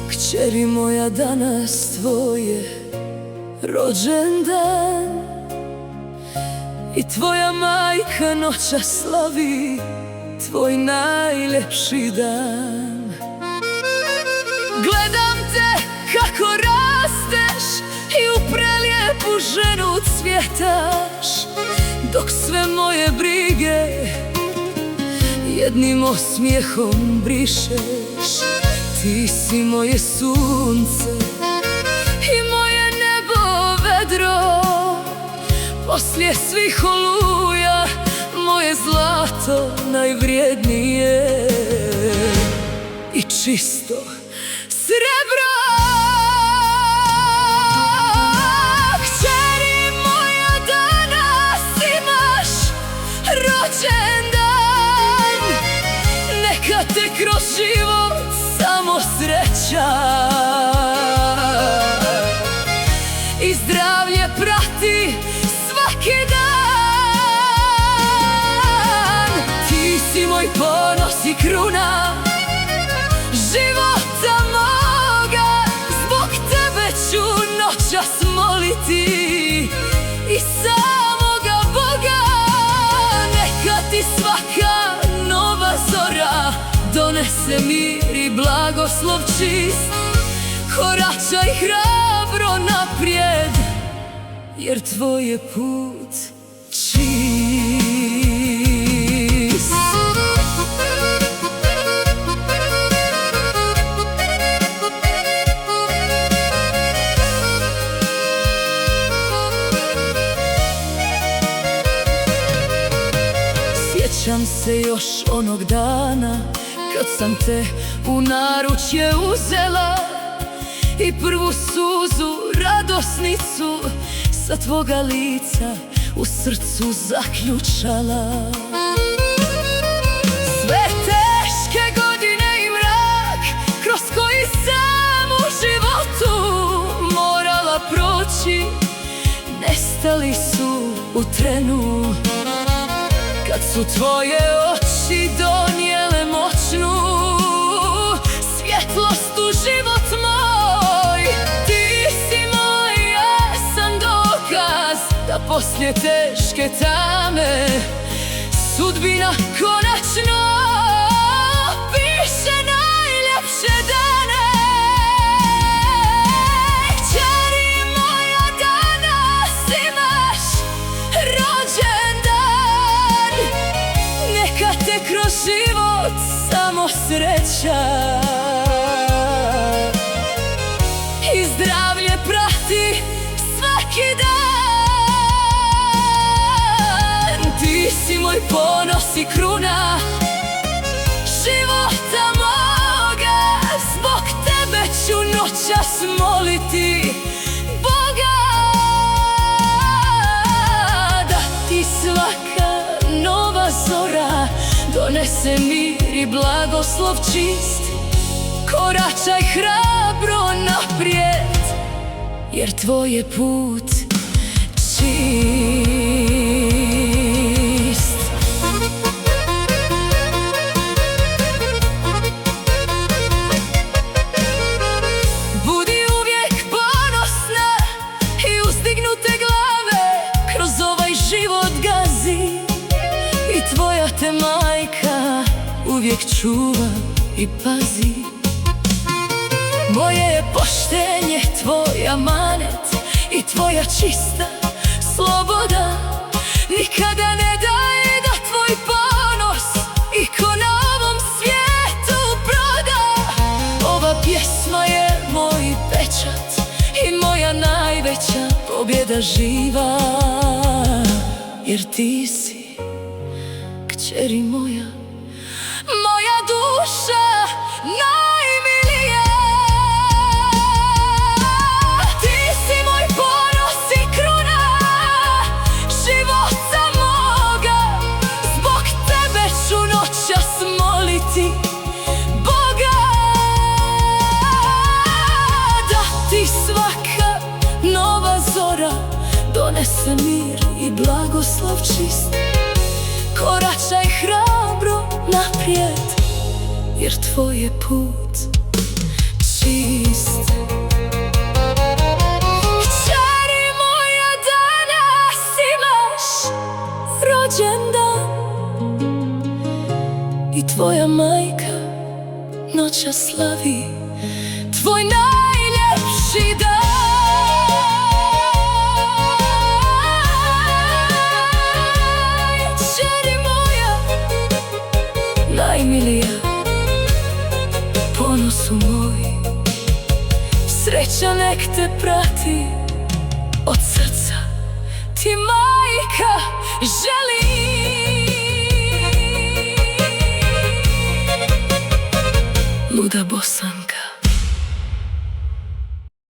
Kćeri moja, danas tvoj je rođendan i tvoja majka noćas slavi tvoj najljepši dan. Gledam te kako rasteš i u prelijepu ženu cvjetaš, dok sve moje brige jednim osmijehom brišeš. Ti si moje sunce i moje nebo vedro, poslije svih oluja moje zlato najvrijednije i čisto srebro. Kćeri moja, danas imaš rođendan, neka te kroz život samo sreća i zdravlje prati svaki dan. Ti si moj ponos i kruna života moga, zbog tebe ću noćas moliti i samoga Boga. Neka ti svaka nova zora donese mir i blagoslov čist. Koračaj hrabro naprijed, jer tvoj je put čist. Sjećam se još onog dana kad sam te u naručje uzela i prvu suzu radosnicu sa tvoga lica u srcu zaključala. Sve teške godine i mrak kroz koji sam u životu morala proći nestali su u trenu kad su tvoje oči donijele moćnu svjetlost u život moj. Ti si moj jasan dokaz da poslije teške tame sudbina konačno piše najljepše dane. Kćeri moja, danas imaš rođendan, neka te kroz život samo sreća i zdravlje prati svaki dan. Ti si moj ponos i kruna života moga, zbog tebe ću noćas moliti Boga. Da ti svaka nova zora donese mir i blagoslov čist. Koračaj hrabro naprijed, jer tvoj je put čist. Budi uvijek ponosna i uzdignute glave kroz ovaj život gazi i tvoja te majka uvijek čuva i pazi. Moje je poštenje tvoj amanet i tvoja čista sloboda. Nikada ne daj da tvoj ponos iko na ovom svijetu proda. Ova pjesma je moj pečat i moja najveća pobjeda živa. jer ti si kćeri moja, moja duša najmilija. Ti si moj ponos i kruna života moga, zbog tebe ću noćas moliti Boga, da ti svaka nova zora donese mir i blagoslov čist. Koračaj hrabro naprijed, jer tvoj je put čist. Kćeri moja, danas imaš rođendan i tvoja majka noćas slavi tvoj najljepši dan. Najmilija, ponosu moj, sreća nek te prati, od srca ti majka želi. Luda Bosan.